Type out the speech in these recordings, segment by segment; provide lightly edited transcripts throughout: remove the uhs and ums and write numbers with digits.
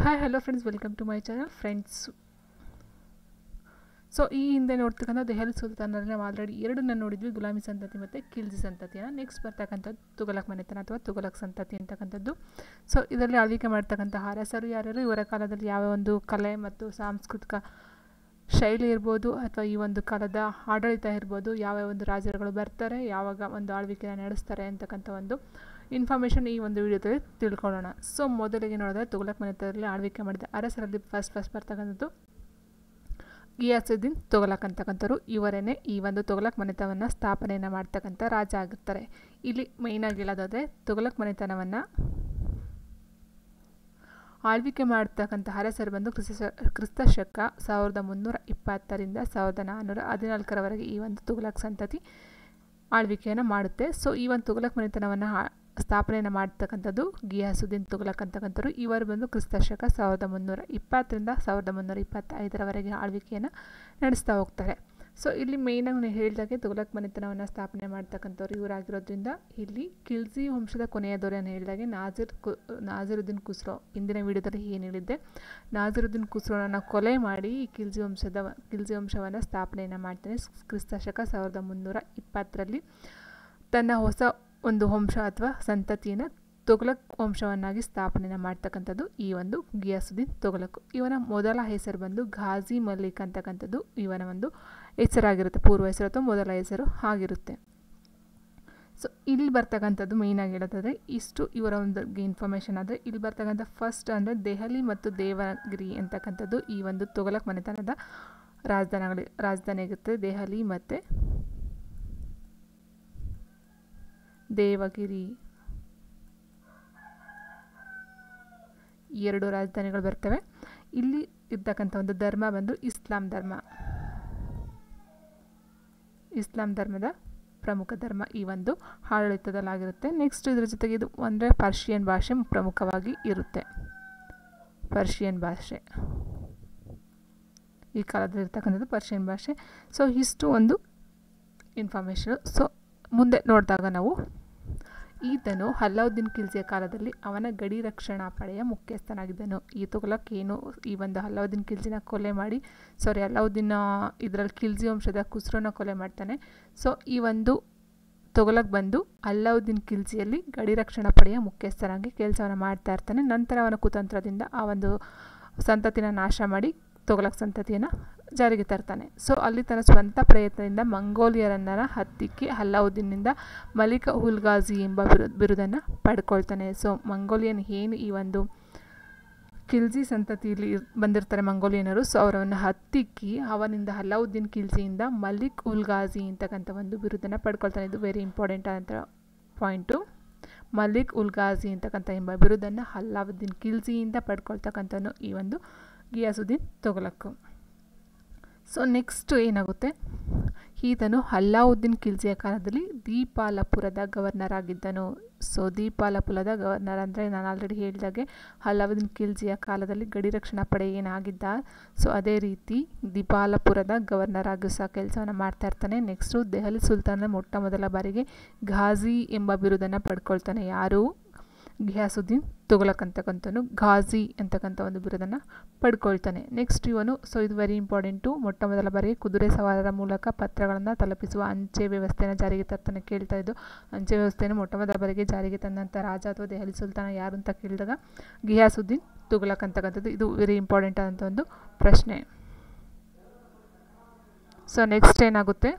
Hi hello friends, welcome to my channel friends. So ಈ ಹಿಂದೆ ನೋಡ್ತಕ್ಕಂಥ ದೆಹಲಿ ಸುಲ್ತಾನರಲ್ಲಿ ನಾವು ಆಲ್ರೆಡಿ ಎರಡನ್ನ ನೋಡಿದ್ವಿ, ಗುಲಾಮಿ ಸಂತತಿ ಮತ್ತು ಖಿಲ್ಜಿ ಸಂತತಿಯನ್ನು. ನೆಕ್ಸ್ಟ್ ಬರ್ತಕ್ಕಂಥದ್ದು ತುಘಲಕ್ ಮನೆತನ ಅಥವಾ ತುಘಲಕ್ ಸಂತತಿ ಅಂತಕ್ಕಂಥದ್ದು. ಸೊ ಇದರಲ್ಲಿ ಆಳ್ವಿಕೆ ಮಾಡ್ತಕ್ಕಂಥ ಅರಸರು ಯಾರ್ಯಾರು, ಇವರ ಕಾಲದಲ್ಲಿ ಯಾವ ಒಂದು ಕಲೆ ಮತ್ತು ಸಾಂಸ್ಕೃತಿಕ ಶೈಲಿ ಇರ್ಬೋದು ಅಥವಾ ಈ ಒಂದು ಕಾಲದ ಆಡಳಿತ ಇರ್ಬೋದು, ಯಾವ ಒಂದು ರಾಜರುಗಳು ಬರ್ತಾರೆ, ಯಾವಾಗ ಒಂದು ಆಳ್ವಿಕೆಯನ್ನು ನಡೆಸ್ತಾರೆ ಅಂತಕ್ಕಂಥ ಒಂದು ಇನ್ಫಾರ್ಮೇಷನ್ ಈ ಒಂದು ವಿಡಿಯೋದಲ್ಲಿ ತಿಳ್ಕೊಳ್ಳೋಣ. ಸೊ ಮೊದಲಿಗೆ ನೋಡಿದ್ರೆ ತುಘಲಕ್ ಮನೆತನದಲ್ಲಿ ಆಳ್ವಿಕೆ ಮಾಡಿದ ಅರಸರಲ್ಲಿ ಫಸ್ಟ್ ಬರ್ತಕ್ಕಂಥದ್ದು ಗಿಯಾಸುದ್ದೀನ್ ತುಘಲಕ್ ಅಂತಕ್ಕಂಥವ್ರು. ಇವರೇನೆ ಈ ಒಂದು ತುಘಲಕ್ ಮನೆತನವನ್ನು ಸ್ಥಾಪನೆಯನ್ನು ಮಾಡ್ತಕ್ಕಂಥ ರಾಜ ಆಗಿರ್ತಾರೆ. ಇಲ್ಲಿ ಮೇಯ್ನಾಗಿ ಹೇಳೋದಾದರೆ ತುಘಲಕ್ ಮನೆತನವನ್ನು ಆಳ್ವಿಕೆ ಮಾಡ್ತಕ್ಕಂಥ ಅರಸರು ಬಂದು ಕ್ರಿಸ್ತ ಶಕ 1320ರಿಂದ 1414ರವರೆಗೆ ಈ ಒಂದು ತುಘಲಕ್ ಸಂತತಿ ಆಳ್ವಿಕೆಯನ್ನು ಮಾಡುತ್ತೆ. ಸೊ ಈ ಒಂದು ತುಘಲಕ್ ಮನೆತನವನ್ನು ಸ್ಥಾಪನೆಯನ್ನು ಮಾಡ್ತಕ್ಕಂಥದ್ದು ಗಿಯಾಸುದ್ದೀನ್ ತುಘಲಕ್ ಅಂತಕ್ಕಂಥವ್ರು. ಇವರು ಬಂದು ಕ್ರಿಸ್ತ ಶಕ 1320ರಿಂದ 1325ರವರೆಗೆ ಆಳ್ವಿಕೆಯನ್ನು ನಡೆಸ್ತಾ ಹೋಗ್ತಾರೆ. ಸೊ ಇಲ್ಲಿ ಮೇಯ್ನಾಗಿ ಹೇಳಿದಾಗೆ ತುಘಲಕ್ ಮನೆತನವನ್ನು ಸ್ಥಾಪನೆ ಮಾಡ್ತಕ್ಕಂಥವ್ರು ಇವರಾಗಿರೋದ್ರಿಂದ ಇಲ್ಲಿ ಖಿಲ್ಜಿ ವಂಶದ ಕೊನೆಯ ದೊರೆಯನ್ನು ಹೇಳಿದಾಗೆ ನಾಸಿರುದ್ದೀನ್ ಖುಸ್ರೋ, ಹಿಂದಿನ ವಿಡಿಯೋದಲ್ಲಿ ಏನು ಹೇಳಿದ್ದೆ, ನಾಸಿರುದ್ದೀನ್ ಖುಸ್ರೋನನ್ನು ಕೊಲೆ ಮಾಡಿ ಈ ಖಿಲ್ಜಿ ವಂಶವನ್ನು ಸ್ಥಾಪನೆಯನ್ನು ಮಾಡ್ತಾನೆ. ಕ್ರಿಸ್ತ ಶಕ 1320ರಲ್ಲಿ ತನ್ನ ಹೊಸ ಒಂದು ವಂಶ ಅಥವಾ ಸಂತತಿಯನ್ನು ತುಘಲಕ್ ವಂಶವನ್ನಾಗಿ ಸ್ಥಾಪನೆಯನ್ನು ಮಾಡ್ತಕ್ಕಂಥದ್ದು ಈ ಒಂದು ಗಿಯಾಸುದ್ದೀನ್ ತುಘಲಕ್. ಇವನ ಮೊದಲ ಹೆಸರು ಬಂದು ಘಾಜಿ ಮಲಿಕ್ ಅಂತಕ್ಕಂಥದ್ದು ಇವನ ಒಂದು ಹೆಸರಾಗಿರುತ್ತೆ, ಪೂರ್ವ ಹೆಸರು ಅಥವಾ ಮೊದಲ ಹೆಸರು ಆಗಿರುತ್ತೆ. ಸೊ ಇಲ್ಲಿ ಬರ್ತಕ್ಕಂಥದ್ದು ಮೇಯ್ನಾಗಿ ಹೇಳೋದಾದರೆ ಇಷ್ಟು ಇವರ ಒಂದು ಇನ್ಫಾರ್ಮೇಷನ್. ಆದರೆ ಇಲ್ಲಿ ಬರ್ತಕ್ಕಂಥ ಫಸ್ಟ್ ಅಂದರೆ ದೆಹಲಿ ಮತ್ತು ದೇವಗಿರಿ ಅಂತಕ್ಕಂಥದ್ದು ಈ ಒಂದು ತುಘಲಕ್ ಮನೆತನದ ರಾಜಧಾನಿ ಆಗಿರುತ್ತೆ. ದೆಹಲಿ ಮತ್ತು ದೇವಗಿರಿ ಎರಡು ರಾಜಧಾನಿಗಳು ಬರ್ತವೆ. ಇಲ್ಲಿ ಇರ್ತಕ್ಕಂಥ ಒಂದು ಧರ್ಮ ಬಂದು ಇಸ್ಲಾಂ ಧರ್ಮದ ಪ್ರಮುಖ ಧರ್ಮ ಈ ಒಂದು ಆಡಳಿತದಲ್ಲಾಗಿರುತ್ತೆ. ನೆಕ್ಸ್ಟ್ ಇದರ ಜೊತೆಗೆ ಇದು ಅಂದರೆ ಪರ್ಷಿಯನ್ ಭಾಷೆ ಪ್ರಮುಖವಾಗಿ ಇರುತ್ತೆ. ಪರ್ಷಿಯನ್ ಭಾಷೆ ಈ ಕಾಲದಲ್ಲಿ ಇರ್ತಕ್ಕಂಥದ್ದು ಪರ್ಷಿಯನ್ ಭಾಷೆ. ಸೊ ಇಷ್ಟು ಒಂದು ಇನ್ಫಾರ್ಮೇಷನು. ಸೊ ಮುಂದೆ ನೋಡಿದಾಗ ನಾವು ಈತನು ಅಲ್ಲಾವುದ್ದೀನ್ ಖಿಲ್ಜಿಯ ಕಾಲದಲ್ಲಿ ಅವನ ಗಡಿ ರಕ್ಷಣಾ ಪಡೆಯ ಮುಖ್ಯಸ್ಥನಾಗಿದ್ದನು. ಈ ತುಘಲಕ್ ಏನು ಈ ಒಂದು ಅಲ್ಲಾವುದ್ದೀನ್ ಖಿಲ್ಜಿನ ಕೊಲೆ ಮಾಡಿ ಅಲ್ಲಾವುದ್ದೀನ್ ಇದರಲ್ಲಿ ಖಿಲ್ಜಿ ವಂಶದ ಖುಸ್ರೋನ ಕೊಲೆ ಮಾಡ್ತಾನೆ. ಸೊ ಈ ಒಂದು ತುಘಲಕ್ ಬಂದು ಅಲ್ಲಾವುದ್ದೀನ್ ಖಿಲ್ಜಿಯಲ್ಲಿ ಗಡಿ ರಕ್ಷಣಾ ಪಡೆಯ ಮುಖ್ಯಸ್ಥನಾಗಿ ಕೆಲಸವನ್ನು ಮಾಡ್ತಾ ಇರ್ತಾನೆ. ನಂತರ ಅವನ ಕುತಂತ್ರದಿಂದ ಆ ಒಂದು ಸಂತತಿನ ನಾಶ ಮಾಡಿ ತುಘಲಕ್ ಸಂತತಿಯನ್ನು ಜಾರಿಗೆ ತರ್ತಾನೆ. ಸೊ ಅಲ್ಲಿ ತನ್ನ ಸ್ವಂತ ಪ್ರಯತ್ನದಿಂದ ಮಂಗೋಲಿಯರನ್ನ ಹತ್ತಿಕ್ಕಿ ಅಲ್ಲಾವುದ್ದೀನ್ನಿಂದ ಮಲಿಕ್ ಉಲ್ ಗಾಜಿ ಎಂಬ ಬಿರುದನ್ನು ಪಡ್ಕೊಳ್ತಾನೆ. ಸೊ ಮಂಗೋಲಿಯನ್ ಏನು ಈ ಒಂದು ಖಿಲ್ಜಿ ಸಂತತಿಯಲ್ಲಿ ಬಂದಿರ್ತಾರೆ ಮಂಗೋಲಿಯನರು, ಸೊ ಅವರನ್ನು ಹತ್ತಿಕ್ಕಿ ಅವನಿಂದ ಅಲ್ಲಾವುದ್ದೀನ್ ಖಿಲ್ಜಿಯಿಂದ ಮಲಿಕ್ ಉಲ್ ಗಾಜಿ ಅಂತಕ್ಕಂಥ ಒಂದು ಬಿರುದನ್ನು ಪಡ್ಕೊಳ್ತಾನೆ. ಇದು ವೆರಿ ಇಂಪಾರ್ಟೆಂಟ್ ಅಂತ ಪಾಯಿಂಟು. ಮಲಿಕ್ ಉಲ್ ಗಾಜಿ ಅಂತಕ್ಕಂಥ ಎಂಬ ಬಿರುದನ್ನು ಅಲ್ಲಾವುದ್ದೀನ್ ಖಿಲ್ಜಿಯಿಂದ ಪಡ್ಕೊಳ್ತಕ್ಕಂಥನು ಈ ಒಂದು ಗಿಯಾಸುದ್ದೀನ್ ತುಘಲಕ್. ಸೊ ನೆಕ್ಸ್ಟ್ ಏನಾಗುತ್ತೆ, ಈತನು ಅಲ್ಲಾವುದ್ದೀನ್ ಖಿಲ್ಜಿಯ ಕಾಲದಲ್ಲಿ ದೀಪಾಲಪುರದ ಗವರ್ನರ್ ಆಗಿದ್ದನು. ಸೊ ದೀಪಾಲಪುರದ ಗವರ್ನರ್ ಅಂದರೆ ನಾನು ಆಲ್ರೆಡಿ ಹೇಳಿದಾಗೆ ಅಲ್ಲಾವುದ್ದೀನ್ ಖಿಲ್ಜಿಯ ಕಾಲದಲ್ಲಿ ಗಡಿ ರಕ್ಷಣಾ ಪಡೆ ಏನಾಗಿದ್ದ, ಸೊ ಅದೇ ರೀತಿ ದೀಪಾಲಪುರದ ಗವರ್ನರ್ ಆಗಿ ಸಹ ಕೆಲಸವನ್ನು ಮಾಡ್ತಾ ಇರ್ತಾನೆ. ನೆಕ್ಸ್ಟು ದೆಹಲಿ ಸುಲ್ತಾನ ಮೊಟ್ಟ ಮೊದಲ ಬಾರಿಗೆ ಘಾಜಿ ಎಂಬ ಬಿರುದನ್ನು ಪಡ್ಕೊಳ್ತಾನೆ. ಯಾರು? ಗಿಯಾಸುದ್ದೀನ್ ತುಘಲಕ್ ಅಂತಕ್ಕಂಥನು ಘಾಜಿ ಅಂತಕ್ಕಂಥ ಒಂದು ಬಿರುದನ್ನು ಪಡ್ಕೊಳ್ತಾನೆ. ನೆಕ್ಸ್ಟ್ ಇವನು, ಸೊ ಇದು ವೆರಿ ಇಂಪಾರ್ಟೆಂಟು, ಮೊಟ್ಟ ಮೊದಲ ಬಾರಿಗೆ ಕುದುರೆ ಸವಾರರ ಮೂಲಕ ಪತ್ರಗಳನ್ನು ತಲುಪಿಸುವ ಅಂಚೆ ವ್ಯವಸ್ಥೆಯನ್ನು ಜಾರಿಗೆ ತರ್ತಾನೆ. ಕೇಳ್ತಾ ಇದ್ದು ಅಂಚೆ ವ್ಯವಸ್ಥೆಯನ್ನು ಮೊಟ್ಟ ಮೊದಲ ಬಾರಿಗೆ ಜಾರಿಗೆ ತಂದಂಥ ರಾಜ ಅಥವಾ ದೆಹಲಿ ಸುಲ್ತಾನ ಯಾರು ಅಂತ ಕೇಳಿದಾಗ ಗಿಯಾಸುದ್ದೀನ್ ತುಘಲಕ್ ಅಂತಕ್ಕಂಥದ್ದು. ಇದು ವೆರಿ ಇಂಪಾರ್ಟೆಂಟ್ ಆದಂಥ ಒಂದು ಪ್ರಶ್ನೆ. ಸೊ ನೆಕ್ಸ್ಟ್ ಏನಾಗುತ್ತೆ,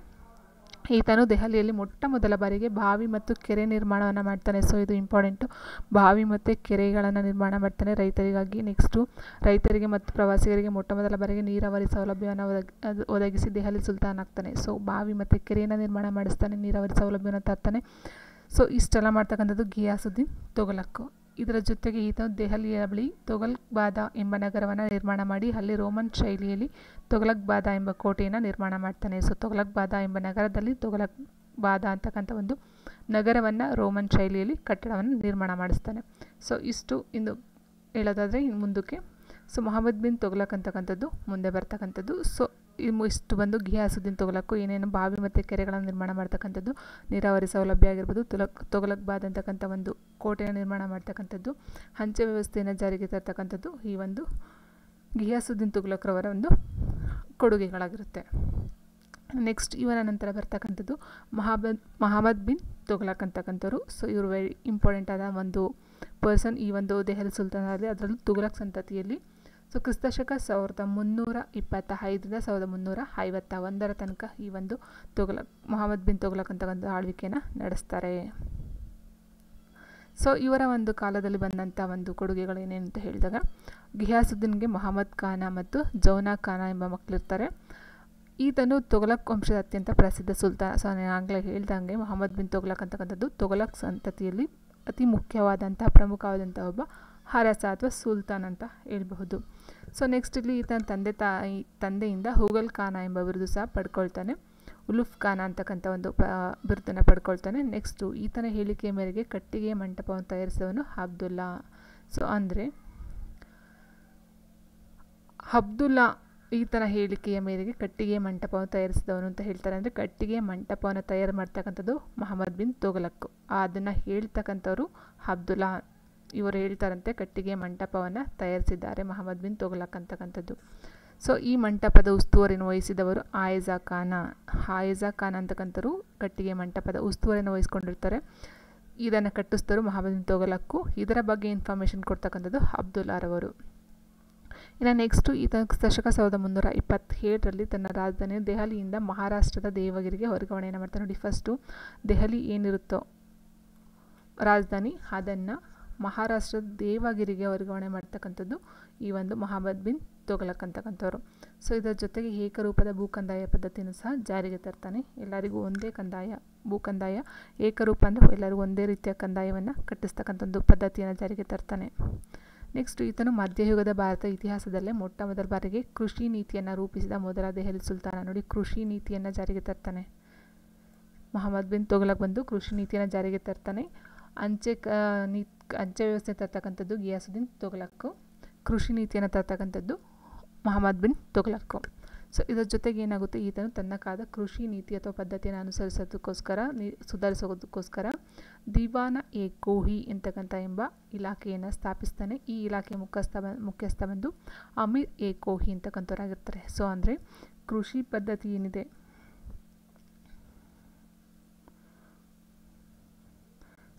ಈತನು ದೆಹಲಿಯಲ್ಲಿ ಮೊಟ್ಟ ಮೊದಲ ಬಾರಿಗೆ ಬಾವಿ ಮತ್ತು ಕೆರೆ ನಿರ್ಮಾಣವನ್ನು ಮಾಡ್ತಾನೆ. ಸೊ ಇದು ಇಂಪಾರ್ಟೆಂಟು, ಬಾವಿ ಮತ್ತು ಕೆರೆಗಳನ್ನು ನಿರ್ಮಾಣ ಮಾಡ್ತಾನೆ ರೈತರಿಗಾಗಿ. ನೆಕ್ಸ್ಟು ರೈತರಿಗೆ ಮತ್ತು ಪ್ರವಾಸಿಗರಿಗೆ ಮೊಟ್ಟ ಮೊದಲ ಬಾರಿಗೆ ನೀರಾವರಿ ಸೌಲಭ್ಯವನ್ನು ಒದಗಿಸಿ ದೆಹಲಿ ಸುಲ್ತಾನ್ ಆಗ್ತಾನೆ. ಸೊ ಬಾವಿ ಮತ್ತು ಕೆರೆಯನ್ನು ನಿರ್ಮಾಣ ಮಾಡಿಸ್ತಾನೆ, ನೀರಾವರಿ ಸೌಲಭ್ಯವನ್ನು ತರ್ತಾನೆ. ಸೊ ಇಷ್ಟೆಲ್ಲ ಮಾಡ್ತಕ್ಕಂಥದ್ದು ಗಿಯಾಸುದ್ದೀನ್ ತುಘಲಕ್. ಇದರ ಜೊತೆಗೆ ಈತ ದೆಹಲಿಯ ಬಳಿ ತುಘಲಕ್ ಬಾದ ಎಂಬ ನಗರವನ್ನು ನಿರ್ಮಾಣ ಮಾಡಿ ಅಲ್ಲಿ ರೋಮನ್ ಶೈಲಿಯಲ್ಲಿ ತುಘಲಕ್ ಬಾದ ಎಂಬ ಕೋಟೆಯನ್ನು ನಿರ್ಮಾಣ ಮಾಡ್ತಾನೆ. ಸೊ ತುಘಲಕ್ ಬಾದ ಎಂಬ ನಗರದಲ್ಲಿ ತುಘಲಕ್ ಬಾದ ಅಂತಕ್ಕಂಥ ಒಂದು ನಗರವನ್ನು ರೋಮನ್ ಶೈಲಿಯಲ್ಲಿ ಕಟ್ಟಡವನ್ನು ನಿರ್ಮಾಣ ಮಾಡಿಸ್ತಾನೆ. ಸೊ ಇಷ್ಟು ಇಂದು ಹೇಳೋದಾದರೆ ಇನ್ನು ಮುಂದಕ್ಕೆ ಸೊ ಮೊಹಮ್ಮದ್ ಬಿನ್ ತುಘಲಕ್ ಅಂತಕ್ಕಂಥದ್ದು ಮುಂದೆ ಬರ್ತಕ್ಕಂಥದ್ದು. ಸೊ ಇಷ್ಟು ಬಂದು ಘಿಯಾಸುದ್ದೀನ್ ತುಘಲಕ್ ಏನೇನು ಬಾವಿ ಮತ್ತು ಕೆರೆಗಳನ್ನು ನಿರ್ಮಾಣ ಮಾಡ್ತಕ್ಕಂಥದ್ದು, ನೀರಾವರಿ ಸೌಲಭ್ಯ ಆಗಿರ್ಬೋದು, ತುಘಲಕ್ಬಾದ್ ಅಂತಕ್ಕಂಥ ಒಂದು ಕೋಟೆಯ ನಿರ್ಮಾಣ ಮಾಡ್ತಕ್ಕಂಥದ್ದು, ಅಂಚೆ ವ್ಯವಸ್ಥೆಯನ್ನು ಜಾರಿಗೆ ತರ್ತಕ್ಕಂಥದ್ದು ಈ ಒಂದು ಘಿಯಾಸುದ್ದೀನ್ ತುಘಲಕ್ರವರ ಒಂದು ಕೊಡುಗೆಗಳಾಗಿರುತ್ತೆ. ನೆಕ್ಸ್ಟ್ ಇವರ ನಂತರ ಬರ್ತಕ್ಕಂಥದ್ದು ಮಹಮ್ಮದ್ ಬಿನ್ ತುಘಲಕ್ ಅಂತಕ್ಕಂಥವ್ರು. ಸೊ ಇವರು ವೆರಿ ಇಂಪಾರ್ಟೆಂಟ್ ಆದ ಒಂದು ಪರ್ಸನ್ ಈ ಒಂದು ದೆಹಲಿ ಸುಲ್ತಾನರಲ್ಲಿ, ಅದರಲ್ಲೂ ತುಘಲಕ್ ಸಂತತಿಯಲ್ಲಿ. ಸೊ ಕ್ರಿಸ್ತಶಕ 1325ರಿಂದ 1351 ತನಕ ಈ ಒಂದು ಮಹಮ್ಮದ್ ಬಿನ್ ತುಘಲಕ್ ಅಂತಕ್ಕಂಥ ಆಳ್ವಿಕೆಯನ್ನು ನಡೆಸ್ತಾರೆ. ಸೊ ಇವರ ಒಂದು ಕಾಲದಲ್ಲಿ ಬಂದಂಥ ಒಂದು ಕೊಡುಗೆಗಳು ಏನೇನು ಅಂತ ಹೇಳಿದಾಗ, ಘಿಯಾಸುದ್ದೀನ್ಗೆ ಮಹಮ್ಮದ್ ಖಾನ ಮತ್ತು ಜೌನಾ ಖಾನ ಎಂಬ ಮಕ್ಕಳಿರ್ತಾರೆ. ಈತನು ತುಘಲಕ್ ವಂಶದ ಅತ್ಯಂತ ಪ್ರಸಿದ್ಧ ಸುಲ್ತಾನ. ಸೊ ನಾನು ಆಗಲೇ ಹೇಳ್ದಂಗೆ ಮಹಮ್ಮದ್ ಬಿನ್ ತುಘಲಕ್ ಅಂತಕ್ಕಂಥದ್ದು ತುಘಲಕ್ ಸಂತತಿಯಲ್ಲಿ ಅತಿ ಮುಖ್ಯವಾದಂಥ ಪ್ರಮುಖವಾದಂಥ ಒಬ್ಬ ಅರಸ ಅಥವಾ ಸುಲ್ತಾನ್ ಅಂತ ಹೇಳ್ಬಹುದು. ಸೊ ನೆಕ್ಸ್ಟ್ ಇಲ್ಲಿ ಈತನ ತಂದೆಯಿಂದ ಹುಗಲ್ ಖಾನ ಎಂಬ ಬಿರುದು ಸಹ ಪಡ್ಕೊಳ್ತಾನೆ. ಉಲುಫ್ ಖಾನ ಅಂತಕ್ಕಂಥ ಒಂದು ಬಿರುದನ್ನು ಪಡ್ಕೊಳ್ತಾನೆ. ನೆಕ್ಸ್ಟು ಈತನ ಹೇಳಿಕೆಯ ಮೇರೆಗೆ ಕಟ್ಟಿಗೆ ಮಂಟಪವನ್ನು ತಯಾರಿಸಿದವನು ಅಬ್ದುಲ್ಲಾ. ಸೊ ಅಂದರೆ ಅಬ್ದುಲ್ಲಾ ಈತನ ಹೇಳಿಕೆಯ ಮೇರೆಗೆ ಕಟ್ಟಿಗೆ ಮಂಟಪವನ್ನು ತಯಾರಿಸಿದವನು ಅಂತ ಹೇಳ್ತಾರೆ. ಅಂದರೆ ಕಟ್ಟಿಗೆ ಮಂಟಪವನ್ನು ತಯಾರು ಮಾಡ್ತಕ್ಕಂಥದ್ದು ಮಹಮ್ಮದ್ ಬಿನ್ ತುಘಲಕ್, ಅದನ್ನು ಹೇಳ್ತಕ್ಕಂಥವ್ರು ಅಬ್ದುಲ್ಲಾ. ಇವರು ಹೇಳ್ತಾರಂತೆ ಕಟ್ಟಿಗೆ ಮಂಟಪವನ್ನು ತಯಾರಿಸಿದ್ದಾರೆ ಮಹಮ್ಮದ್ ಬಿನ್ ತುಘಲಕ್ ಅಂತಕ್ಕಂಥದ್ದು. ಸೊ ಈ ಮಂಟಪದ ಉಸ್ತುವಾರಿಯನ್ನು ವಹಿಸಿದವರು ಆಯಜಾ ಖಾನ್ ಅಂತಕ್ಕಂಥವ್ರು ಕಟ್ಟಿಗೆ ಮಂಟಪದ ಉಸ್ತುವಾರಿಯನ್ನು ವಹಿಸ್ಕೊಂಡಿರ್ತಾರೆ. ಇದನ್ನು ಕಟ್ಟಿಸಿದವರು ಮಹಮ್ಮದ್ ಬಿನ್ ತುಘಲಕ್ಕು. ಇದರ ಬಗ್ಗೆ ಇನ್ಫಾರ್ಮೇಷನ್ ಕೊಡ್ತಕ್ಕಂಥದ್ದು ಅಬ್ದುಲ್ಲಾರವರು. ಇನ್ನು ನೆಕ್ಸ್ಟು ಈತ ಕ್ರಿಸ್ತಶಕ 1327ರಲ್ಲಿ ತನ್ನ ರಾಜಧಾನಿ ದೆಹಲಿಯಿಂದ ಮಹಾರಾಷ್ಟ್ರದ ದೇವಗಿರಿಗೆ ವರ್ಗಾವಣೆಯನ್ನು ಮಾಡ್ತಾರೆ. ನೋಡಿ, ಫಸ್ಟು ದೆಹಲಿ ಏನಿರುತ್ತೋ ರಾಜಧಾನಿ ಅದನ್ನು ಮಹಾರಾಷ್ಟ್ರದ ದೇವಗಿರಿಗೆ ವರ್ಗಾವಣೆ ಮಾಡ್ತಕ್ಕಂಥದ್ದು ಈ ಒಂದು ಮಹಮ್ಮದ್ ಬಿನ್ ತುಘಲಕ್ ಅಂತಕ್ಕಂಥವ್ರು. ಸೊ ಇದರ ಜೊತೆಗೆ ಏಕರೂಪದ ಭೂಕಂದಾಯ ಪದ್ಧತಿಯನ್ನು ಸಹ ಜಾರಿಗೆ ತರ್ತಾನೆ. ಎಲ್ಲರಿಗೂ ಒಂದೇ ಭೂಕಂದಾಯ ಏಕರೂಪ ಅಂದರೆ ಎಲ್ಲರಿಗೂ ಒಂದೇ ರೀತಿಯ ಕಂದಾಯವನ್ನು ಕಟ್ಟಿಸ್ತಕ್ಕಂಥ ಒಂದು ಪದ್ಧತಿಯನ್ನು ಜಾರಿಗೆ ತರ್ತಾನೆ. ನೆಕ್ಸ್ಟ್ ಈತನು ಮಧ್ಯಯುಗದ ಭಾರತ ಇತಿಹಾಸದಲ್ಲೇ ಮೊಟ್ಟ ಮೊದಲ ಬಾರಿಗೆ ಕೃಷಿ ನೀತಿಯನ್ನು ರೂಪಿಸಿದ ಮೊದಲ ದೆಹಲಿ ಸುಲ್ತಾನ. ನೋಡಿ, ಕೃಷಿ ನೀತಿಯನ್ನು ಜಾರಿಗೆ ತರ್ತಾನೆ ಮಹಮ್ಮದ್ ಬಿನ್ ತುಘಲಕ್. ಬಂದು ಕೃಷಿ ನೀತಿಯನ್ನು ಜಾರಿಗೆ ತರ್ತಾನೆ. ಅಂಚೆ ವ್ಯವಸ್ಥೆ ತರ್ತಕ್ಕಂಥದ್ದು ಘಿಯಾಸುದ್ದೀನ್ ತುಘಲಕ್. ಕೃಷಿ ನೀತಿಯನ್ನು ತರ್ತಕ್ಕಂಥದ್ದು ಮಹಮ್ಮದ್ ಬಿನ್ ತುಘಲಕ್. ಸೊ ಇದರ ಜೊತೆಗೆ ಏನಾಗುತ್ತೆ, ಈತನು ತನ್ನ ಕಾದ ಕೃಷಿ ನೀತಿ ಅಥವಾ ಪದ್ಧತಿಯನ್ನು ಅನುಸರಿಸೋದಕ್ಕೋಸ್ಕರ ಸುಧಾರಿಸೋದಕ್ಕೋಸ್ಕರ ದಿವಾನ ಎ ಕೋಹಿ ಎಂಬ ಇಲಾಖೆಯನ್ನು ಸ್ಥಾಪಿಸ್ತಾನೆ. ಈ ಇಲಾಖೆಯ ಮುಖ್ಯಸ್ಥ ಬಂದು ಅಮೀರ್ ಎ ಕೋಹಿ ಅಂತಕ್ಕಂಥವ್ರಾಗಿರ್ತಾರೆ. ಸೊ ಅಂದರೆ ಕೃಷಿ ಪದ್ಧತಿ ಏನಿದೆ,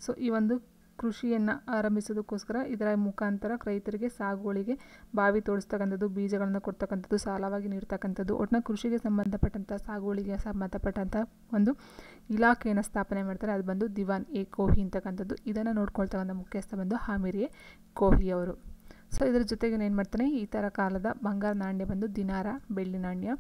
ಸೊ ಈ ಒಂದು ಕೃಷಿಯನ್ನು ಆರಂಭಿಸೋದಕ್ಕೋಸ್ಕರ ಇದರ ಮುಖಾಂತರ ರೈತರಿಗೆ ಸಾಗುವಳಿಗೆ ಬಾವಿ ತೋಡಿಸ್ತಕ್ಕಂಥದ್ದು, ಬೀಜಗಳನ್ನು ಕೊಡ್ತಕ್ಕಂಥದ್ದು, ಸಾಲವಾಗಿ ನೀಡ್ತಕ್ಕಂಥದ್ದು, ಒಟ್ಟಿನ ಕೃಷಿಗೆ ಸಂಬಂಧಪಟ್ಟಂಥ ಸಾಗುವಳಿಗೆ ಸಂಬಂಧಪಟ್ಟಂಥ ಒಂದು ಇಲಾಖೆಯನ್ನು ಸ್ಥಾಪನೆ ಮಾಡ್ತಾರೆ. ಅದು ಬಂದು ದಿವಾನ್ ಎ ಕೋಹಿ ಅಂತಕ್ಕಂಥದ್ದು. ಇದನ್ನು ನೋಡ್ಕೊಳ್ತಕ್ಕಂಥ ಮುಖ್ಯಸ್ಥ ಬಂದು ಅಮೀರ್ ಎ ಕೋಹಿ ಅವರು. ಸೊ ಇದರ ಜೊತೆಗೆ ಏನು ಮಾಡ್ತಾನೆ, ಈ ಥರ ಕಾಲದ ಬಂಗಾರ ನಾಣ್ಯ ಬಂದು ದಿನಾರ, ಬೆಳ್ಳಿ ನಾಣ್ಯ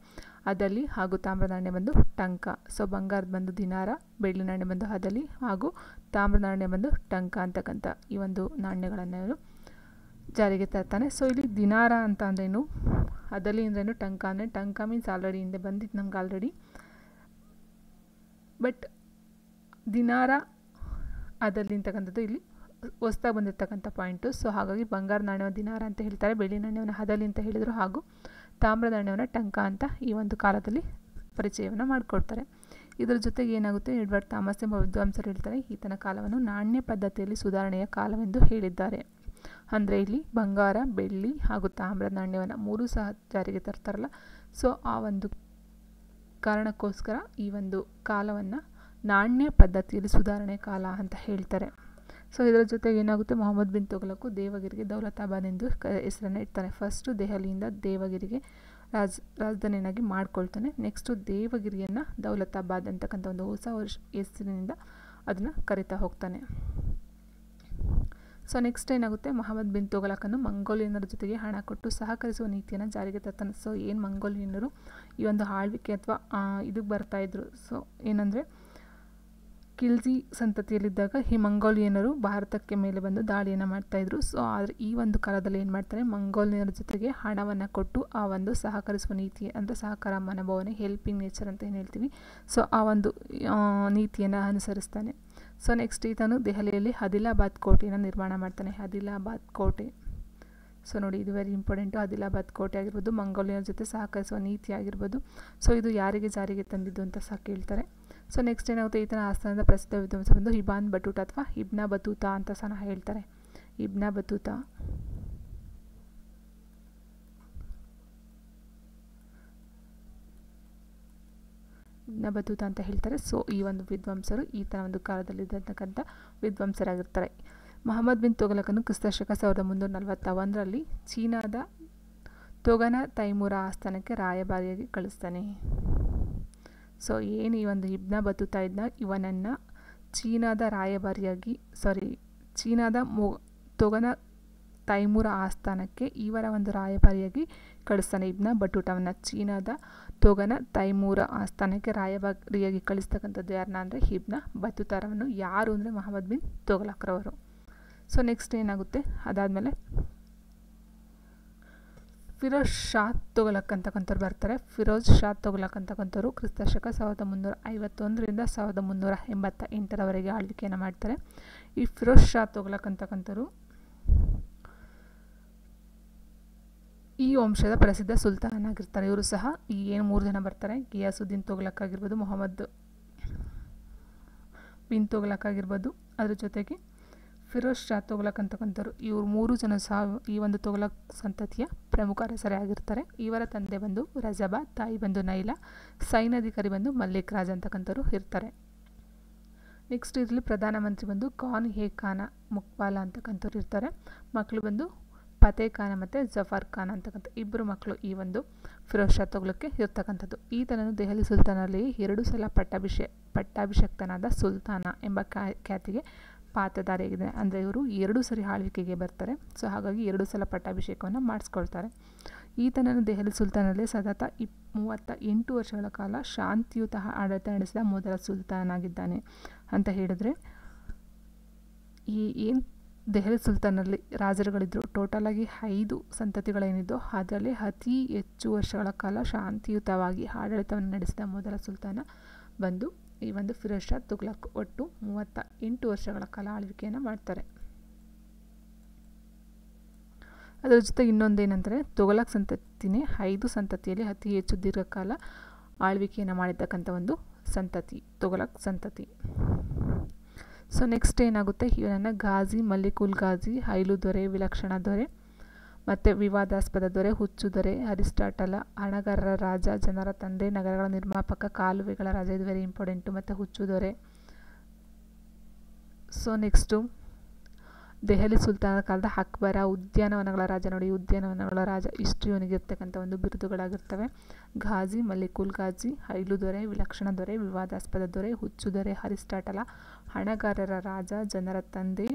ಅದಲಿ, ಹಾಗೂ ತಾಮ್ರ ನಾಣ್ಯ ಬಂದು ಟಂಕ. ಸೊ ಬಂಗಾರದ ಬಂದು ದಿನಾರ, ಬೆಳ್ಳಿ ನಾಣ್ಯ ಬಂದು ಅದಲಿ, ಹಾಗೂ ತಾಮ್ರ ನಾಣ್ಯ ಬಂದು ಟಂಕ ಅಂತಕ್ಕಂಥ ಈ ಒಂದು ನಾಣ್ಯಗಳನ್ನು ಇವರು ಜಾರಿಗೆ ತರ್ತಾನೆ. ಸೊ ಇಲ್ಲಿ ದಿನಾರ ಅಂತ ಅಂದ್ರೇನು, ಅದಲಿ ಅಂದ್ರೇನು, ಟಂಕ ಅಂದರೆ ಟಂಕ ಮೀನ್ಸ್ ಆಲ್ರೆಡಿ ಹಿಂದೆ ಬಂದಿತ್ತು ನಮ್ಗೆ ಆಲ್ರೆಡಿ. ಬಟ್ ದಿನಾರ ಅದಲಿ ಅಂತಕ್ಕಂಥದ್ದು ಇಲ್ಲಿ ಹೊಸ್ದಾಗಿ ಬಂದಿರತಕ್ಕಂಥ ಪಾಯಿಂಟು. ಸೊ ಹಾಗಾಗಿ ಬಂಗಾರ ನಾಣ್ಯವನ್ನು ದಿನಾರ ಅಂತ ಹೇಳ್ತಾರೆ, ಬೆಳ್ಳಿ ನಾಣ್ಯವನ್ನು ಹದಲಿ ಅಂತ ಹೇಳಿದರು, ಹಾಗೂ ತಾಮ್ರ ನಾಣ್ಯವನ್ನು ಟಂಕ ಅಂತ ಈ ಒಂದು ಕಾಲದಲ್ಲಿ ಪರಿಚಯವನ್ನು ಮಾಡಿಕೊಡ್ತಾರೆ. ಇದರ ಜೊತೆಗೆ ಏನಾಗುತ್ತೆ, ಎಡ್ವರ್ಡ್ ಥಾಮಸ್ ಎಂಬ ವಿದ್ವಾಂಸರು ಹೇಳ್ತಾರೆ ಈತನ ಕಾಲವನ್ನು ನಾಣ್ಯ ಪದ್ಧತಿಯಲ್ಲಿ ಸುಧಾರಣೆಯ ಕಾಲವೆಂದು ಹೇಳಿದ್ದಾರೆ. ಅಂದರೆ ಇಲ್ಲಿ ಬಂಗಾರ, ಬೆಳ್ಳಿ ಹಾಗೂ ತಾಮ್ರ ನಾಣ್ಯವನ್ನು ಮೂರೂ ಸಹ ಜಾರಿಗೆ ತರ್ತಾರಲ್ಲ, ಸೊ ಆ ಒಂದು ಕಾರಣಕ್ಕೋಸ್ಕರ ಈ ಒಂದು ಕಾಲವನ್ನು ನಾಣ್ಯ ಪದ್ಧತಿಯಲ್ಲಿ ಸುಧಾರಣೆ ಕಾಲ ಅಂತ ಹೇಳ್ತಾರೆ. ಸೊ ಇದರ ಜೊತೆಗೆ ಏನಾಗುತ್ತೆ, ಮೊಹಮ್ಮದ್ ಬಿನ್ ತುಘಲಕ್ ದೇವಗಿರಿಗೆ ದೌಲತಾಬಾದ್ ಎಂದು ಹೆಸರನ್ನು ಇಡ್ತಾನೆ. ಫಸ್ಟು ದೆಹಲಿಯಿಂದ ದೇವಗಿರಿಗೆ ರಾಜಧಾನಿಯನ್ನಾಗಿ ಮಾಡ್ಕೊಳ್ತಾನೆ. ನೆಕ್ಸ್ಟು ದೇವಗಿರಿಯನ್ನು ದೌಲತಾಬಾದ್ ಅಂತಕ್ಕಂಥ ಒಂದು ಹೊಸ ಹೆಸರಿನಿಂದ ಅದನ್ನು ಕರಿತಾ ಹೋಗ್ತಾನೆ. ಸೊ ನೆಕ್ಸ್ಟ್ ಏನಾಗುತ್ತೆ, ಮೊಹಮ್ಮದ್ ಬಿನ್ ತುಘಲಕನ್ನು ಮಂಗೋಲಿಯನ್ನರ ಜೊತೆಗೆ ಹಣ ಕೊಟ್ಟು ಸಹಕರಿಸುವ ನೀತಿಯನ್ನು ಜಾರಿಗೆ ತರ್ತಾನೆ. ಸೊ ಏನು ಮಂಗೋಲಿಯನ್ನರು ಈ ಒಂದು ಆಳ್ವಿಕೆ ಅಥವಾ ಇದಕ್ಕೆ ಬರ್ತಾಯಿದ್ರು, ಸೊ ಏನಂದರೆ ಖಿಲ್ಜಿ ಸಂತತಿಯಲ್ಲಿದ್ದಾಗ ಈ ಮಂಗೋಲಿಯನ್ನರು ಭಾರತಕ್ಕೆ ಮೇಲೆ ಬಂದು ದಾಳಿಯನ್ನು ಮಾಡ್ತಾಯಿದ್ರು. ಸೊ ಆದರೆ ಈ ಒಂದು ಕಾಲದಲ್ಲಿ ಏನು ಮಾಡ್ತಾರೆ, ಮಂಗೋಲಿಯನ್ನರ ಜೊತೆಗೆ ಹಣವನ್ನು ಕೊಟ್ಟು ಆ ಒಂದು ಸಹಕರಿಸುವ ನೀತಿ ಅಂದರೆ ಸಹಕಾರ ಮನೋಭಾವನೆ, ಹೆಲ್ಪಿಂಗ್ ನೇಚರ್ ಅಂತ ಏನು ಹೇಳ್ತೀವಿ, ಸೊ ಆ ಒಂದು ನೀತಿಯನ್ನು ಅನುಸರಿಸ್ತಾನೆ. ಸೊ ನೆಕ್ಸ್ಟ್ ಈತನು ದೆಹಲಿಯಲ್ಲಿ ಆದಿಲಾಬಾದ್ ಕೋಟೆಯನ್ನು ನಿರ್ಮಾಣ ಮಾಡ್ತಾನೆ. ಆದಿಲಾಬಾದ್ ಕೋಟೆ, ಸೊ ನೋಡಿ, ಇದು ವೆರಿ ಇಂಪಾರ್ಟೆಂಟು. ಆದಿಲಾಬಾದ್ ಕೋಟೆ ಆಗಿರ್ಬೋದು, ಮಂಗೋಲಿಯರ ಜೊತೆ ಸಹಕರಿಸುವ ನೀತಿ ಆಗಿರ್ಬೋದು. ಸೊ ಇದು ಯಾರಿಗೆ ಜಾರಿಗೆ ತಂದಿದ್ದು ಅಂತ ಸಹ ಕೇಳ್ತಾರೆ. ಸೊ ನೆಕ್ಸ್ಟ್ ಏನಾಗುತ್ತೆ, ಈತನ ಆಸ್ಥಾನದ ಪ್ರಸಿದ್ಧ ವಿದ್ವಾಂಸ ಬಂದು ಇಬ್ನ್ ಬತೂತ ಅಥವಾ ಇಬ್ನ ಬತೂತ ಅಂತ ಸಹ ಹೇಳ್ತಾರೆ. ಇಬ್ನ ಬತೂತ. ಇಬ್ನ ಬತೂತ ಅಂತ ಹೇಳ್ತಾರೆ. ಸೊ ಈ ಒಂದು ವಿದ್ವಾಂಸರು ಈತನ ಒಂದು ಕಾಲದಲ್ಲಿದ್ದಂಥ ವಿದ್ವಾಂಸರಾಗಿರ್ತಾರೆ. ಮೊಹಮ್ಮದ್ ಬಿನ್ ತುಘಲಕನು ಕ್ರಿಸ್ತಶಕ 1341ರಲ್ಲಿ ಚೀನಾದ ತೊಗನ ತೈಮೂರ ಆಸ್ಥಾನಕ್ಕೆ ರಾಯಭಾರಿಯಾಗಿ ಕಳಿಸ್ತಾನೆ. ಸೊ ಏನು ಈ ಒಂದು ಇಬ್ನ ಬತೂತ ಇದ್ದ, ಇವನನ್ನು ಚೀನಾದ ರಾಯಭಾರಿಯಾಗಿ ಚೀನಾದ ತೊಗನ ತೈಮೂರ ಆಸ್ಥಾನಕ್ಕೆ ಇವರ ಒಂದು ರಾಯಭಾರಿಯಾಗಿ ಕಳಿಸ್ತಾನೆ. ಇಬ್ನ ಬಟೂಟವನ್ನು ಚೀನಾದ ತೊಗನ ತೈಮೂರ ಆಸ್ಥಾನಕ್ಕೆ ರಾಯಭಾರಿಯಾಗಿ ಕಳಿಸ್ತಕ್ಕಂಥದ್ದು ಯಾರನ್ನ ಅಂದರೆ ಇಬ್ನ ಬತೂತರವನ್ನು. ಯಾರು ಅಂದರೆ ಮೊಹಮ್ಮದ್ ಬಿನ್ ತುಘಲಕ್ರವರು. ಸೊ ನೆಕ್ಸ್ಟ್ ಏನಾಗುತ್ತೆ, ಅದಾದಮೇಲೆ ಫಿರೋಜ್ ಶಾ ತುಘಲಕ್ ಅಂತಕ್ಕಂಥವ್ರು ಬರ್ತಾರೆ. ಫಿರೋಜ್ ಶಾ ತುಘಲಕ್ ಅಂತಕ್ಕಂಥವ್ರು ಕ್ರಿಸ್ತಶಕ 1351ರಿಂದ 1388ರವರೆಗೆ ಆಳ್ವಿಕೆಯನ್ನು ಮಾಡ್ತಾರೆ. ಈ ಫಿರೋಜ್ ಶಾ ತುಘಲಕ್ ಅಂತಕ್ಕಂಥವ್ರು ಈ ವಂಶದ ಪ್ರಸಿದ್ಧ ಸುಲ್ತಾನ್ ಆಗಿರ್ತಾರೆ. ಇವರು ಸಹ ಈ ಏನು 3 ಜನ ಬರ್ತಾರೆ, ಗಿಯಾಸುದ್ದೀನ್ ತುಘಲಕ್ ಆಗಿರ್ಬೋದು, ಮೊಹಮ್ಮದ್ ಬಿನ್ ತುಘಲಕ್ ಆಗಿರ್ಬೋದು, ಅದ್ರ ಜೊತೆಗೆ ಫಿರೋಜ್ ಶಾ ತುಘಲಕ್ ಅಂತಕ್ಕಂಥವ್ರು. ಇವರು 3 ಜನ ಸಹ ಈ ಒಂದು ತುಘಲಕ್ ಸಂತತಿಯ ಪ್ರಮುಖ ಅರಸರೇ ಆಗಿರ್ತಾರೆ. ಇವರ ತಂದೆ ಬಂದು ರಜಬಾ, ತಾಯಿ ಬಂದು ನೈಲಾ, ಸೈನ್ಯಾಧಿಕಾರಿ ಬಂದು ಮಲ್ಲಿಕ್ ರಾಜ್ ಅಂತಕ್ಕಂಥವ್ರು ಇರ್ತಾರೆ. ನೆಕ್ಸ್ಟ್ ಇದರಲ್ಲಿ ಪ್ರಧಾನಮಂತ್ರಿ ಬಂದು ಖಾನ್ ಎ ಖಾನ ಮುಕ್ಬಾಲ ಅಂತಕ್ಕಂಥವ್ರು ಇರ್ತಾರೆ. ಮಕ್ಕಳು ಬಂದು ಫತೇ ಖಾನ ಮತ್ತು ಜಫರ್ ಖಾನ್ ಅಂತಕ್ಕಂಥ ಇಬ್ಬರು ಮಕ್ಕಳು ಈ ಒಂದು ಫಿರೋಜ್ ಶಾ ತುಘಲಕ್ಗೆ ಇರ್ತಕ್ಕಂಥದ್ದು. ಈತನನ್ನು ದೆಹಲಿ ಸುಲ್ತಾನಲ್ಲಿ 2 ಸಲ ಪಟ್ಟಾಭಿಷಕ್ತನಾದ ಸುಲ್ತಾನ ಎಂಬ ಖ್ಯಾತಿಗೆ ಪಾತ್ರಧಾರಿಯಾಗಿದೆ. ಅಂದರೆ ಇವರು 2 ಸರಿ ಆಳ್ವಿಕೆಗೆ ಬರ್ತಾರೆ. ಸೊ ಹಾಗಾಗಿ 2 ಸಲ ಪಟ್ಟಾಭಿಷೇಕವನ್ನು ಮಾಡಿಸ್ಕೊಳ್ತಾರೆ. ಈತನನ್ನು ದೆಹಲಿ ಸುಲ್ತಾನಲ್ಲಿ ಸತತ 38 ವರ್ಷಗಳ ಕಾಲ ಶಾಂತಿಯುತ ಆಡಳಿತ ನಡೆಸಿದ ಮೊದಲ ಸುಲ್ತಾನಾಗಿದ್ದಾನೆ ಅಂತ ಹೇಳಿದ್ರೆ, ಈ ಏನು ದೆಹಲಿ ಸುಲ್ತಾನಲ್ಲಿ ರಾಜರುಗಳಿದ್ದರು, ಟೋಟಲಾಗಿ 5 ಸಂತತಿಗಳೇನಿದ್ದೋ ಅದರಲ್ಲಿ ಅತಿ ಹೆಚ್ಚು ವರ್ಷಗಳ ಕಾಲ ಶಾಂತಿಯುತವಾಗಿ ಆಡಳಿತವನ್ನು ನಡೆಸಿದ ಮೊದಲ ಸುಲ್ತಾನ ಬಂದು ಈ ಒಂದು ಫಿರೋಜ್ ಶಾ ತುಘಲಕ್. ಒಟ್ಟು 38 ವರ್ಷಗಳ ಕಾಲ ಆಳ್ವಿಕೆಯನ್ನು ಮಾಡ್ತಾರೆ. ಅದರ ಜೊತೆ ಇನ್ನೊಂದೇನೆಂದರೆ ತುಘಲಕ್ ಸಂತತಿನೇ 5 ಸಂತತಿಯಲ್ಲಿ ಅತಿ ಹೆಚ್ಚು ದೀರ್ಘಕಾಲ ಆಳ್ವಿಕೆಯನ್ನು ಮಾಡಿರ್ತಕ್ಕಂಥ ಒಂದು ಸಂತತಿ ತುಘಲಕ್ ಸಂತತಿ. ಸೊ ನೆಕ್ಸ್ಟ್ ಏನಾಗುತ್ತೆ, ಇವನನ್ನು ಘಾಜಿ, ಮಲ್ಲಿಕುಲ್ ಘಾಜಿ, ಹೈಲು ದೊರೆ, ವಿಲಕ್ಷಣ ದೊರೆ ಮತ್ತು ವಿವಾದಾಸ್ಪದ ದೊರೆ, ಹುಚ್ಚು ದೊರೆ, ಅರಿಸ್ಟಾಟಲ, ಹಣಗಾರರ ರಾಜ, ಜನರ ತಂದೆ, ನಗರಗಳ ನಿರ್ಮಾಪಕ, ಕಾಲುವೆಗಳ ರಾಜ, ಇದು ವೆರಿ ಇಂಪಾರ್ಟೆಂಟು, ಮತ್ತು ಹುಚ್ಚು ದೊರೆ. ಸೊ ನೆಕ್ಸ್ಟು ದೆಹಲಿ ಸುಲ್ತಾನರ ಕಾಲದ ಅಕ್ಬರ, ಉದ್ಯಾನವನಗಳ ರಾಜ. ನೋಡಿ, ಉದ್ಯಾನವನಗಳ ರಾಜ ಇಷ್ಟು ಇವನಿಗಿರ್ತಕ್ಕಂಥ ಒಂದು ಬಿರುದುಗಳಾಗಿರ್ತವೆ. ಘಾಜಿ, ಮಲ್ಲಿಕುಲ್ ಘಾಜಿ, ಹೈಲು ದೊರೆ, ವಿಲಕ್ಷಣ ದೊರೆ, ವಿವಾದಾಸ್ಪದ ದೊರೆ, ಹುಚ್ಚು ದೊರೆ, ಅರಿಸ್ಟಾಟಲ, ಹಣಗಾರರ ರಾಜ, ಜನರ ತಂದೆ,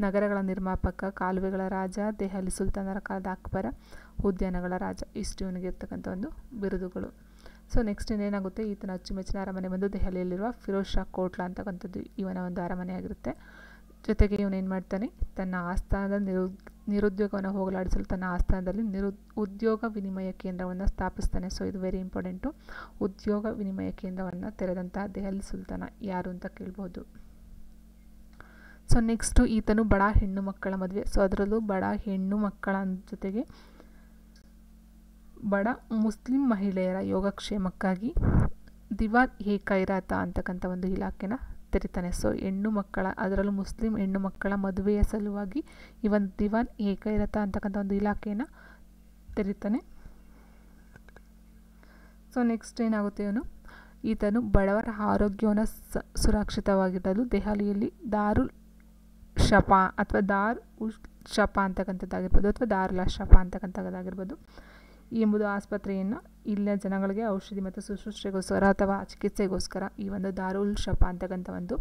ನಗರಗಳ ನಿರ್ಮಾಪಕ, ಕಾಲುವೆಗಳ ರಾಜ, ದೆಹಲಿ ಸುಲ್ತಾನರ ಕಾಲದ ಅಕ್ಬರ, ಉದ್ಯಾನಗಳ ರಾಜ, ಇಷ್ಟು ಇವನಿಗಿರ್ತಕ್ಕಂಥ ಒಂದು ಬಿರುದುಗಳು. ಸೊ ನೆಕ್ಸ್ಟ್ ಏನಾಗುತ್ತೆ, ಈತನ ಅಚ್ಚುಮೆಚ್ಚಿನ ಅರಮನೆ ಬಂದು ದೆಹಲಿಯಲ್ಲಿರುವ ಫಿರೋಜ್ ಶಾ ಕೋಟ್ಲಾ ಅಂತಕ್ಕಂಥದ್ದು ಇವನ ಒಂದು ಅರಮನೆ ಆಗಿರುತ್ತೆ. ಜೊತೆಗೆ ಇವನೇನು ಮಾಡ್ತಾನೆ, ತನ್ನ ಆಸ್ಥಾನದ ನಿರುದ್ಯೋಗವನ್ನು ಹೋಗಲಾಡಿಸಲು ತನ್ನ ಆಸ್ಥಾನದಲ್ಲಿ ಉದ್ಯೋಗ ವಿನಿಮಯ ಕೇಂದ್ರವನ್ನು ಸ್ಥಾಪಿಸ್ತಾನೆ. ಸೊ ಇದು ವೆರಿ ಇಂಪಾರ್ಟೆಂಟು. ಉದ್ಯೋಗ ವಿನಿಮಯ ಕೇಂದ್ರವನ್ನು ತೆರೆದಂತಹ ದೆಹಲಿ ಸುಲ್ತಾನ ಯಾರು ಅಂತ ಕೇಳ್ಬೋದು. ಸೊ ನೆಕ್ಸ್ಟು ಈತನು ಬಡ ಹೆಣ್ಣು ಮಕ್ಕಳ ಮದುವೆ. ಸೊ ಅದರಲ್ಲೂ ಬಡ ಹೆಣ್ಣು ಮಕ್ಕಳ ಜೊತೆಗೆ ಬಡ ಮುಸ್ಲಿಂ ಮಹಿಳೆಯರ ಯೋಗಕ್ಷೇಮಕ್ಕಾಗಿ ದಿವಾನ್ ಎ ಖೈರಾತ ಅಂತಕ್ಕಂಥ ಒಂದು ಇಲಾಖೆನ ತೆರಿತಾನೆ. ಸೊ ಹೆಣ್ಣು ಮಕ್ಕಳ, ಅದರಲ್ಲೂ ಮುಸ್ಲಿಂ ಹೆಣ್ಣು ಮಕ್ಕಳ ಮದುವೆಯ ಸಲುವಾಗಿ ಇವನ್ ದಿವಾನ್ ಎ ಖೈರಾತ ಅಂತಕ್ಕಂಥ ಒಂದು ಇಲಾಖೆಯನ್ನು ತೆರಿತಾನೆ. ಸೊ ನೆಕ್ಸ್ಟ್ ಏನಾಗುತ್ತೆ, ಈತನು ಬಡವರ ಆರೋಗ್ಯವನ್ನು ಸುರಕ್ಷಿತವಾಗಿರಲು ದೆಹಲಿಯಲ್ಲಿ ದಾರುಲ್ ಶಫಾ ಅಥವಾ ದಾರ್ ಉಲ್ ಶಫಾ ಅಂತಕ್ಕಂಥದ್ದಾಗಿರ್ಬೋದು ಅಥವಾ ದಾರುಲ್ ಶಫಾ ಅಂತಕ್ಕಂಥದ್ದಾಗಿರ್ಬೋದು ಎಂಬುದು ಆಸ್ಪತ್ರೆಯನ್ನು ಇಲ್ಲಿನ ಜನಗಳಿಗೆ ಔಷಧಿ ಮತ್ತು ಶುಶ್ರೂಷೆಗೋಸ್ಕರ ಅಥವಾ ಚಿಕಿತ್ಸೆಗೋಸ್ಕರ ಈ ಒಂದು ದಾರುಲ್ ಶಫಾ ಅಂತಕ್ಕಂಥ ಒಂದು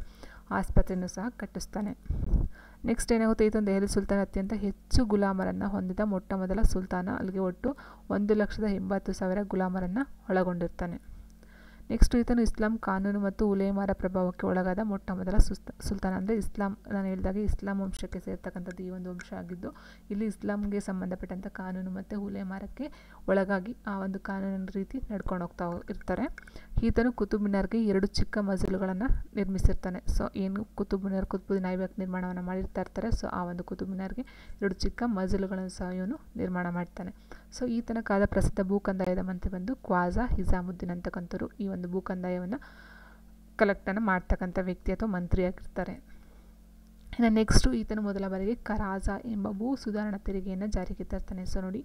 ಆಸ್ಪತ್ರೆಯನ್ನು ಸಹ ಕಟ್ಟಿಸ್ತಾನೆ. ನೆಕ್ಸ್ಟ್ ಏನಾಗುತ್ತೆ, ಈತನು ದೆಹಲಿ ಸುಲ್ತಾನ ಅತ್ಯಂತ ಹೆಚ್ಚು ಗುಲಾಮರನ್ನು ಹೊಂದಿದ ಮೊಟ್ಟ ಮೊದಲ ಸುಲ್ತಾನ. ಅಲ್ಲಿಗೆ ಒಟ್ಟು 1,80,000 ಗುಲಾಮರನ್ನು ಒಳಗೊಂಡಿರ್ತಾನೆ. ನೆಕ್ಸ್ಟ್ ಈತನು ಇಸ್ಲಾಂ ಕಾನೂನು ಮತ್ತು ಉಲೇಮಾರ ಪ್ರಭಾವಕ್ಕೆ ಒಳಗಾದ ಮೊಟ್ಟ ಮೊದಲ ಸುಲ್ತಾನ. ಅಂದರೆ ಇಸ್ಲಾಂ, ನಾನು ಹೇಳಿದಾಗೆ ಇಸ್ಲಾಂ ವಂಶಕ್ಕೆ ಸೇರ್ತಕ್ಕಂಥದ್ದು ಈ ಒಂದು ವಂಶ ಆಗಿದ್ದು, ಇಲ್ಲಿ ಇಸ್ಲಾಂಗೆ ಸಂಬಂಧಪಟ್ಟಂಥ ಕಾನೂನು ಮತ್ತು ಉಲೇಮಾರಕ್ಕೆ ಒಳಗಾಗಿ ಆ ಒಂದು ಕಾನೂನಿನ ರೀತಿ ನಡ್ಕೊಂಡು ಹೋಗ್ತಾ ಇರ್ತಾರೆ. ಈತನು ಕುತುಬ್ ಮಿನಾರ್ಗೆ 2 ಚಿಕ್ಕ ಮಜಲುಗಳನ್ನು ನಿರ್ಮಿಸಿರ್ತಾನೆ. ಸೊ ಏನು ಕುತುಬ್ ಮಿನಾರ್ ಕುತುಬುದ್ದೀನ್ ಐಬಕ್ ನಿರ್ಮಾಣವನ್ನು ಮಾಡಿರ್ತಾ ಇರ್ತಾರೆ. ಸೊ ಆ ಒಂದು ಕುತುಬ್ ಮಿನಾರ್ಗೆ 2 ಚಿಕ್ಕ ಮಜಲುಗಳನ್ನು ಸಹ ಇವನು ನಿರ್ಮಾಣ ಮಾಡ್ತಾನೆ. ಸೊ ಈತನ ಕಾಲದ ಪ್ರಸಿದ್ಧ ಭೂಕಂದಾಯದ ಮಂತ್ರಿ ಬಂದು ಖ್ವಾಜಾ ಹಿಜಾಮುದ್ದೀನ್ ಅಂತಕ್ಕಂಥವ್ರು. ಈ ಒಂದು ಭೂಕಂದಾಯವನ್ನು ಕಲೆಕ್ಟನ್ನು ಮಾಡ್ತಕ್ಕಂಥ ವ್ಯಕ್ತಿ ಅಥವಾ ಮಂತ್ರಿಯಾಗಿರ್ತಾರೆ. ಇನ್ನು ನೆಕ್ಸ್ಟು ಈತನು ಮೊದಲ ಬಾರಿಗೆ ಕರಾಜಾ ಎಂಬ ಭೂ ಸುಧಾರಣಾ ತೆರಿಗೆಯನ್ನು ಜಾರಿಗೆ ತರ್ತಾನೆ. ಸೊ ನೋಡಿ,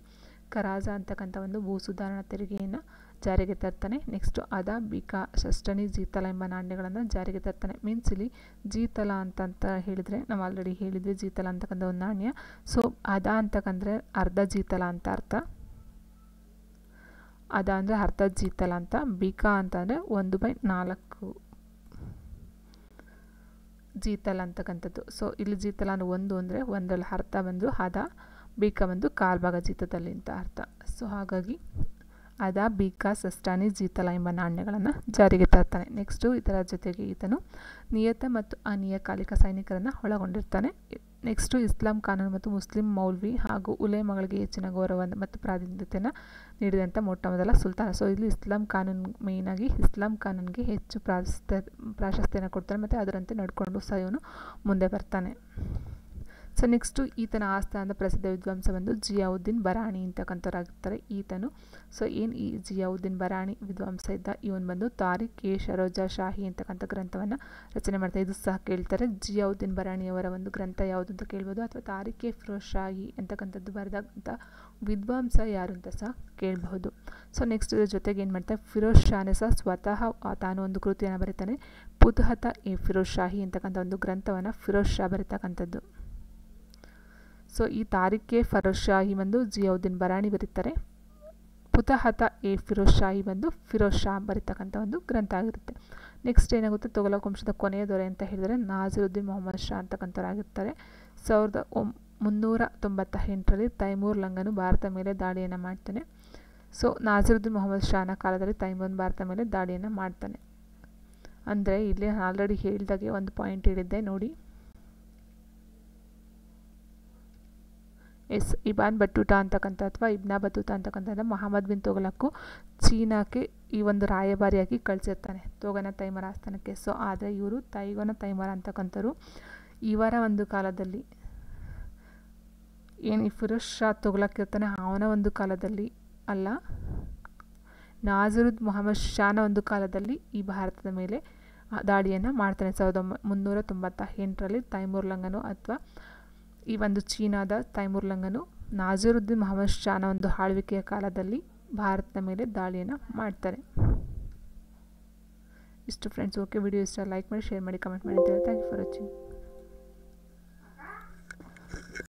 ಕರಾಜಾ ಅಂತಕ್ಕಂಥ ಒಂದು ಭೂ ಸುಧಾರಣಾ ತೆರಿಗೆಯನ್ನು ಜಾರಿಗೆ ತರ್ತಾನೆ. ನೆಕ್ಸ್ಟು ಅದ, ಬಿಕಾ, ಷಷ್ಟನಿ, ಜೀತಲ ಎಂಬ ನಾಣ್ಯಗಳನ್ನು ಜಾರಿಗೆ ತರ್ತಾನೆ. ಮೀನ್ಸ್ ಇಲ್ಲಿ ಜೀತಲ ಅಂತ ಹೇಳಿದರೆ ನಾವು ಆಲ್ರೆಡಿ ಹೇಳಿದ್ವಿ, ಜೀತಲ ಅಂತಕ್ಕಂಥ ಒಂದು ನಾಣ್ಯ. ಸೊ ಅದ ಅಂತಕ್ಕಂದ್ರೆ ಅರ್ಧ ಜೀತಲ ಅಂತ ಅರ್ಥ. ಅದ ಅಂದರೆ ಅರ್ಧ ಜೀತಲ ಅಂತ. ಬಿಕಾ ಅಂತಂದರೆ 1/4 ಜೀತಲ ಅಂತಕ್ಕಂಥದ್ದು. ಸೊ ಇಲ್ಲಿ ಜೀತಲ ಅಂದರೆ 1 ಅಂದರೆ 1ರಲ್ಲಿ ಅರ್ಧ ಬಂದು ಅದ, ಬಿಕಾ ಬಂದು 1/4 ಭಾಗ ಜೀತದಲ್ಲಿ ಅಂತ ಅರ್ಥ. ಸೊ ಹಾಗಾಗಿ ಅದ, ಬಿಕಾ, ಷಷ್ಠಾನಿ, ಜೀತಲ ಎಂಬ ನಾಣ್ಯಗಳನ್ನು ಜಾರಿಗೆ ತರ್ತಾನೆ. ನೆಕ್ಸ್ಟು ಇದರ ಜೊತೆಗೆ ಈತನು ನಿಯತ ಮತ್ತು ಅನಿಯಕಾಲಿಕ ಸೈನಿಕರನ್ನು ಒಳಗೊಂಡಿರ್ತಾನೆ. ನೆಕ್ಸ್ಟು ಇಸ್ಲಾಂ ಕಾನೂನು ಮತ್ತು ಮುಸ್ಲಿಂ ಮೌಲ್ವಿ ಹಾಗೂ ಉಲೇಮಗಳಿಗೆ ಹೆಚ್ಚಿನ ಗೌರವ ಮತ್ತು ಪ್ರಾತಿನಿಧ್ಯತೆಯನ್ನು ನೀಡಿದಂಥ ಮೊಟ್ಟ ಮೊದಲ ಸುಲ್ತಾನ. ಸೊ ಇಲ್ಲಿ ಇಸ್ಲಾಂ ಕಾನೂನು ಮೇಯ್ನಾಗಿ ಇಸ್ಲಾಂ ಕಾನೂನಿಗೆ ಹೆಚ್ಚು ಪ್ರಾಶಸ್ತ್ಯನ ಕೊಡ್ತಾನೆ ಮತ್ತು ಅದರಂತೆ ನಡ್ಕೊಂಡು ಸಹ ಇವನು ಮುಂದೆ ಬರ್ತಾನೆ. ಸೊ ನೆಕ್ಸ್ಟು ಈತನ ಆಸ್ಥಾನದ ಪ್ರಸಿದ್ಧ ವಿದ್ವಾಂಸ ಬಂದು ಜಿಯಾವುದ್ದೀನ್ ಬರಾಣಿ ಅಂತಕ್ಕಂಥವ್ರಾಗಿರ್ತಾರೆ ಈತನು. ಸೊ ಏನು ಈ ಜಿಯಾವುದ್ದೀನ್ ಬರಾಣಿ ವಿದ್ವಾಂಸ ಇದ್ದ, ಇವನು ಬಂದು ತಾರಿಖ್-ಎ-ಫಿರೋಜಾ ಶಾಹಿ ಅಂತಕ್ಕಂಥ ಗ್ರಂಥವನ್ನು ರಚನೆ ಮಾಡ್ತಾರೆ. ಇದು ಸಹ ಕೇಳ್ತಾರೆ. ಜಿಯಾವುದ್ದೀನ್ ಬರಾಣಿಯವರ ಒಂದು ಗ್ರಂಥ ಯಾವುದು ಅಂತ ಕೇಳ್ಬೋದು, ಅಥವಾ ತಾರಿಖ್-ಎ-ಫಿರೋಜ್ ಶಾಹಿ ಅಂತಕ್ಕಂಥದ್ದು ಬರೆದಂಥ ವಿದ್ವಾಂಸ ಯಾರು ಅಂತ ಸಹ ಕೇಳಬಹುದು. ಸೊ ನೆಕ್ಸ್ಟ್ ಇದ್ರ ಜೊತೆಗೆ ಏನು ಮಾಡ್ತಾರೆ, ಫಿರೋಜ್ ಶಾನೇ ಸಹ ಸ್ವತಃ ತಾನು ಒಂದು ಕೃತಿಯನ್ನು ಬರೀತಾನೆ. ಫುತುಹತ್-ಎ-ಫಿರೋಜ್ ಶಾಹಿ ಅಂತಕ್ಕಂಥ ಒಂದು ಗ್ರಂಥವನ್ನು ಫಿರೋಜ್ ಶಾ ಬರೀತಕ್ಕಂಥದ್ದು. ಸೊ ಈ ತಾರಿಖ್-ಎ-ಫಿರೋಜ್ ಶಾಹಿ ಬಂದು ಜಿಯಾವುದ್ದೀನ್ ಬರಾಣಿ ಬರೀತಾರೆ. ಫುತುಹತ್-ಎ-ಫಿರೋಜ್ ಶಾಹಿ ಬಂದು ಫಿರೋಜ್ ಶಾ ಬರೀತಕ್ಕಂಥ ಒಂದು ಗ್ರಂಥ ಆಗಿರುತ್ತೆ. ನೆಕ್ಸ್ಟ್ ಏನಾಗುತ್ತೆ, ತುಘಲಕ್ ವಂಶದ ಕೊನೆಯ ದೊರೆ ಅಂತ ಹೇಳಿದರೆ ನಾಸಿರುದ್ದೀನ್ ಮೊಹಮ್ಮದ್ ಶಾ ಅಂತಕ್ಕಂಥವ್ರಾಗಿರ್ತಾರೆ. 1398ರಲ್ಲಿ ತೈಮೂರ್ ಲಂಗನು ಭಾರತ ಮೇಲೆ ದಾಳಿಯನ್ನು ಮಾಡ್ತಾನೆ. ಸೊ ನಾಸಿರುದ್ದೀನ್ ಮೊಹಮ್ಮದ್ ಶಾನ ಕಾಲದಲ್ಲಿ ತೈಮೂರ್ ಭಾರತ ಮೇಲೆ ದಾಳಿಯನ್ನು ಮಾಡ್ತಾನೆ. ಅಂದರೆ ಇಲ್ಲಿ ಆಲ್ರೆಡಿ ಹೇಳಿದಾಗೆ ಒಂದು ಪಾಯಿಂಟ್ ಹೇಳಿದ್ದೆ ನೋಡಿ, ಇಬಾನ್ ಬಟ್ಟುಟಾ ಅಂತಕ್ಕಂಥ ಅಥವಾ ಇಬ್ನಾ ಬತೂತಾ ಅಂತಕ್ಕಂಥ ಮೊಹಮ್ಮದ್ ಬಿನ್ ತುಘಲಕ್ಕು ಚೀನಾಕ್ಕೆ ಈ ಒಂದು ರಾಯಭಾರಿಯಾಗಿ ಕಳಿಸಿರ್ತಾನೆ ತೋಗನ ತೈಮರ ಆಸ್ಥಾನಕ್ಕೆ. ಸೊ ಆದರೆ ಇವರು ತೈಗೊನ ತೈಮರ ಅಂತಕ್ಕಂಥವ್ರು ಇವರ ಒಂದು ಕಾಲದಲ್ಲಿ ಏನು ಈ ಫಿರೋಜ್ ಶಾ ತುಘಲಕ್ ಇರ್ತಾನೆ ಅವನ ಒಂದು ಕಾಲದಲ್ಲಿ ಅಲ್ಲ, ನಾಸಿರುದ್ದೀನ್ ಮೊಹಮ್ಮದ್ ಶಾನ ಒಂದು ಕಾಲದಲ್ಲಿ ಈ ಭಾರತದ ಮೇಲೆ ದಾಳಿಯನ್ನು ಮಾಡ್ತಾನೆ. 1398ರಲ್ಲಿ ತೈಮೂರ್ ಲಂಗನು ಅಥವಾ ಈ ಒಂದು ಚೀನಾದ ತೈಮೂರ್ ಲಂಗನು ನಾಸಿರುದ್ದೀನ್ ಮೊಹಮ್ಮದ್ ಶಾನ ಒಂದು ಆಳ್ವಿಕೆಯ ಕಾಲದಲ್ಲಿ ಭಾರತದ ಮೇಲೆ ದಾಳಿಯನ್ನು ಮಾಡ್ತಾರೆ. ಇಷ್ಟು ಫ್ರೆಂಡ್ಸ್. ಓಕೆ, ವಿಡಿಯೋ ಇಷ್ಟ ಲೈಕ್ ಮಾಡಿ, ಶೇರ್ ಮಾಡಿ, ಕಮೆಂಟ್ ಮಾಡಿ. Thank you for watching.